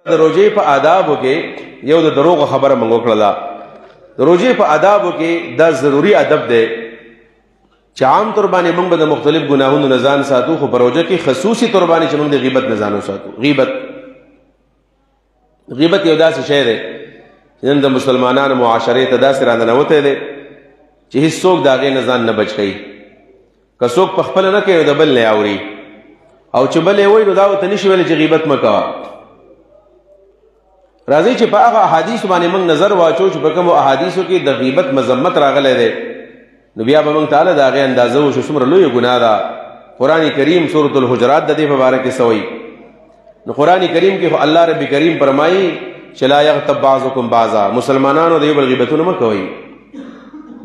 د روجې په آدابو کې یو د دروغ خبره موږ وکړه. د روجې په آدابو کې دا ضروری ادب دی چې عام طور باندې موږ د مختلف ګناهونو نه ځان ساتو، خو په روجه کې خصوصي طور باندې چې موږ د غیبت نه ځان وساتو. غیبت یو داسې شی دی چې نن د مسلمانانو معاشرې ته داسې راننوتی دی چې هېڅوک د هغې نه ځان نه بچ کوي. که څوک په خپله نه کوي نو د بل نه اوري، او چې بل یې وایي نو دا ورته نشي ویلی چې غیبت مه کوه. راځئ چې په هغه احادیثو باندې موږ نظر واچو چې په کومو احادیثو کې د غیبت مذمت راغلی دی، نو بیا به موږ تعالی د هغې اندازه وشو څومره لویه ګناه ده. قرآن کریم سورة الحجرات د دې په باره کې څه وایي؟ نو قرآن کریم کې خو الله رب کریم فرمایي چې لا یغتب بعضکم بعضا، مسلمانانو د یو بل غیبتونه مه کوئ.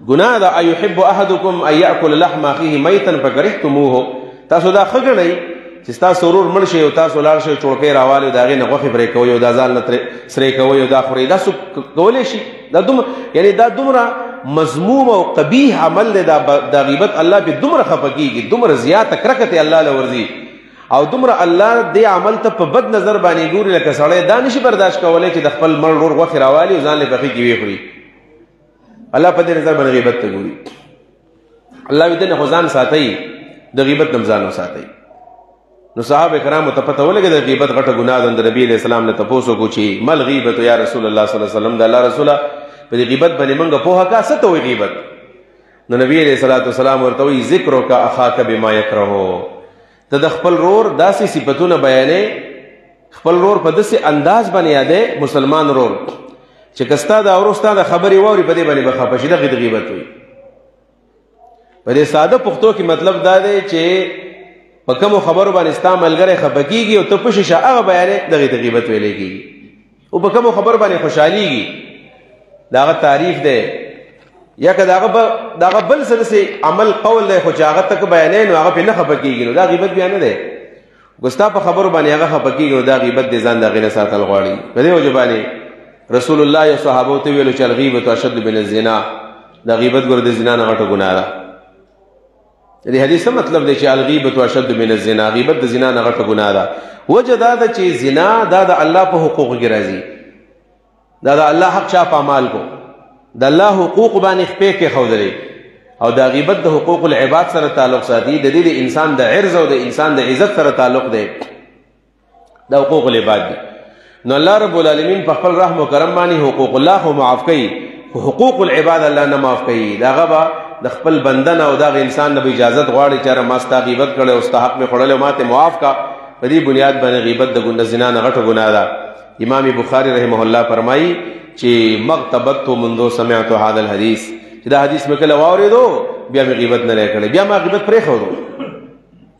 ګناه ده ایحب احدکم ان یأکل لحم اخیه میتا فکرهتموه. تاسو دا ښه ګڼئ چې ستاسو ورور مړ شي او تاسو لاړ شئ چوړکۍ راوالئ او د هغې نه غوښې پرې کوئ او دا ځان نه سرې کوئ او دا خورئ. دا څوک کولی شي؟ دا دومره مذموم او قبیح عمل دی. دا غیبت الله پې دومره خفه کېږي، دومره زیاته کرکه ته الله له ورځي، او دومره الله دې عمل ته په بد نظر باندې ګوري لکه سړی دا نشي برداشت کولی چې د خپل مړ ورور غوښې راوالي او ځان یې پخې کې ویې خوري. الله په دې نظر باندې غیبت ته ګوري. الله وایي دې نه خو ځان ساتئ، د غیبت نه ځان وساتئ. نو صحابه کرامو ته پته ولګېده د غیبت غټه ګناه ده. د نبي علیه السلام نه تپوس وکړو چې مل غیبت یا رسول الله صلی الله علیه وسلم، د الله رسوله په دې غیبت باندې موږ پوهه کا څه ته وایي غیبت؟ نو نبي علیه الصلاة والسلام ورته وایي ذکرک اخاک بما یکرهو. ته د خپل رور داسې صفتونه بیانې، خپل رور په داسې انداز باندې یادې، مسلمان رور چې که ستا د اورو ستا د خبرې واوري په دې باندې به خفه شي. دغې د غیبت وایي. په دې ساده پښتو کې مطلب دا دی چې په کومو خبرو باندې ستا ملګری خفه کېږي او ته پشي شه هغه بیانې، دغې د غیبت ویلی کېږي. او په کومو خبرو باندې خوشحالېږي د هغه تعریف دی، یا که د هغه بل څه داسې عمل قول دی خو چې هغه ته که بیانې نو هغه پرې نه خفه کېږي، نو دا غیبت بیا نه دی. که ستا په خبرو باندې هغه خفه کېږي نو دا غیبت دی، ځان د هغې نه ساتل غواړي. په دې وجه باندې رسول الله یو صحابو ته ویلو چې الغیبة اشد من الزنا. دا غیبت ګوره د زنا نه غټه ګناه ده. د دې حدیث څه مطلب دی چې الغیبة اشد من الزنا، غیبت د زنا نه غټه ګناه ده. وجه دا ده چې زنا دا د الله په حقوقو کې راځي، دا د الله حق چا پامال کو، د الله حقوق باندې خپې کېښودلې، او دا غیبت د حقوق العباد سره تعلق ساتي. د دې د انسان د عرض او د انسان د عزت سره تعلق دی، دا حقوق العباد دي. نو الله رب العالمین په خپل رحم و کرم باندې حقوق الله خو معاف کوي، خو حقوق العباد الله نه معاف کوي. دا هغه به د خپل بندن او دغه انسان نه به اجازت غواړي چې ما ستا غیبت کړی او ستا حق مې خوړلی او ما ته معاف کا. په دې بنیاد باندې غیبت د زنا نه غټه ګناه ده. امام بخاری رحمه الله فرمایي چې مغتبت منذ سمعت هذا الحديث، چې دا حدیث مې کله واورېدو بیا مې غیبت نه دی کړی، بیا ما غیبت پرېښودو.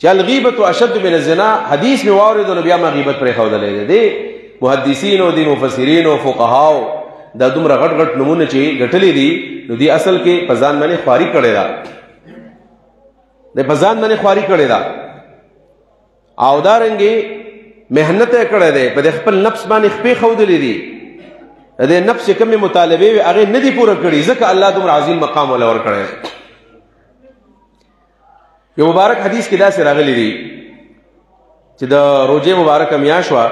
چې الغیبة اشد من الزنا حدیث مې واورېدو نو بیا ما غیبت پرېښودلی دی. محدثینو دي مفسرینو فقهاو دا دومره غټ غټ نمونه چې ګټلې دي نو دی اصل کې په ځان باندې خواري کړې ده، د په ځان باندې خواري کړې ده، او دارنګې محنت یې کړی دی، په خپل نفس باندې خپې ښودلې دي. د نفس چې کومې مطالبې وي هغې نه دي پوره کړي، ځکه الله دومره عظیم مقام وله ورکړی. یو مبارک حدیث کې داسې راغلی دي چې د روژې مبارکه میاشت وه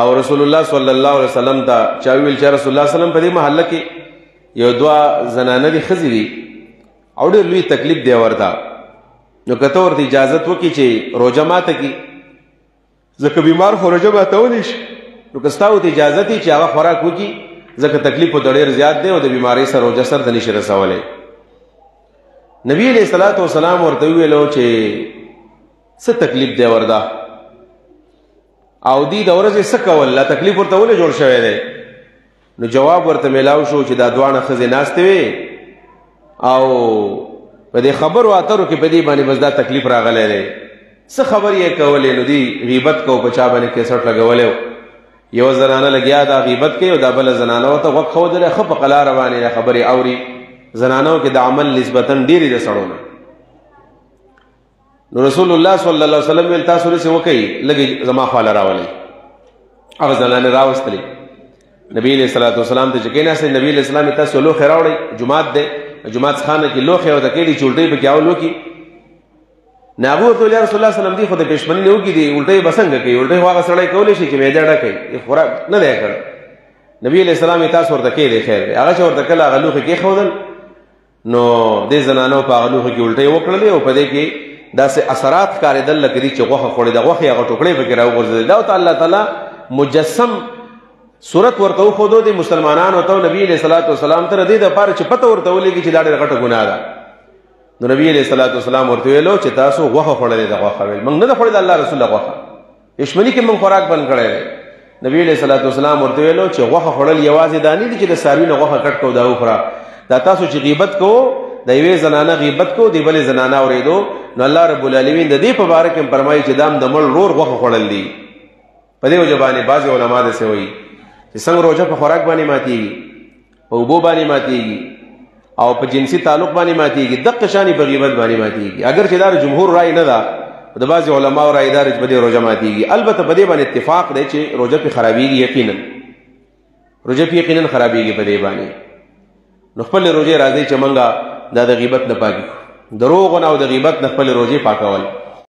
او رسول الله صلی الله علیه وسلم ته چا ویل چې رسول الله صلی الله علیه وسلم په دې محله کې یو دوه زنانه دي ښځې دي او ډېر لوی تکلیف دی ورته. نو که ته ورته اجازت وکړي چې روژه ماته کړي، ځکه بیمار خو روژه ماتولی شي، نو که ستا ورته اجازت وي چې هغه خوراک وکړي، ځکه تکلیف ورته ډېر زیات دی او د بیمارۍ سره روژه سر ته نشي رسولی. نبي علیه الصلاة والسلام ورته وویلو چې څه تکلیف دی ورته، او دی د ورځې څه کول، لا تکلیف ورته ولې جوړ شوی دی؟ نو جواب ورته میلاو شو چې دا دواړه ښځې ناستې وې او په دې خبرو اترو کې په دې باندې بس دا تکلیف راغلی دی. څه خبرې یې کولې؟ نو دی غیبت کو، په چا باندې کیسټ لګولی، یوه زنانه لګیا دا غیبت کوي او دا بله زنانه ورته غوږ ښودلی، ښه په قلاره باندې خبرې اوري. زنانو کې د عمل نسبتا ډېرې د سړو نه. نو رسول الله صلی الله علیه وسلم ویل تاسو داسې وکئ، لږې زما خواله راولئ. هغه زنانې راوستلې، نبي علیه الصلاة والسلام ته چې کېناستې، نبي علیه السلام یې تاسو لوښې راوړئ، جومات دی، جومات خانه کې لوښې ورته کېدي چې الټۍ پکې اول وکړي. ناغو ته رسول الله صلی الله علیه وسلم دی خو د پښمنی نه وکي دی الټه بسنګ کوي الټه هغه سړی کولی شي چې معده ډکه خوراک نه دی کړ نبی علیہ السلام تاسو ورته کې دی خیر هغه چې ورته کله غلوخه کې خودل نو د زنانو په غلوخه کې الټه وکړلې او په دې کې داسې اثرات کارېدل لکه چې غوښه خوړې د غوښې هغه ټوکړې پکې راوغورځېدل دا الله تعالی مجسم صورت ورته وښودو د مسلمانانو ته نبی علیہ الصلوۃ والسلام ته دې د پاره چې پته ورته ولګي چې دا ډېره غټه ګناه ده نو نبی علیہ الصلوۃ والسلام ورته ویلو چې تاسو غوښه خوړلې د غوښه ویل موږ نه خوړل الله رسول الله غوښه دښمنی کې موږ خوراک بند کړی نبی علیہ الصلوۃ والسلام ورته ویلو چې غوښه خوړل یوازې دانی دي چې د ساروی نه غوښه کټ کو دا وخوره دا تاسو چې غیبت کو د یوې زنانه غیبت کو دی بلې زنانه اورېدو نو الله رب العالمین د دې په باره کې فرمایي چې دام د مړ رور غوښه خوړل دي په دې وجه باندې بعضې علما داسې وایي چې څنګه روژه په خوراک باندې ماتېږي په اوبو باندې ماتېږي او په جنسي تعلق باندې ماتېږي دقه شانې په غیبت باندې ماتېږي اگر چې دا جمهور رای نه ده د بعضې علماو رای دا چې په دې روژه ماتېږي البته په دې باندې اتفاق دی چې روژه پې خرابېږي یقینا روژه پې یقینا خرابېږي په دې باندې نو خپلې روژې راځئ چې موږ دا د غیبت نه پاکي دروغ نه او د غیبت نه خپلې روژې پاکول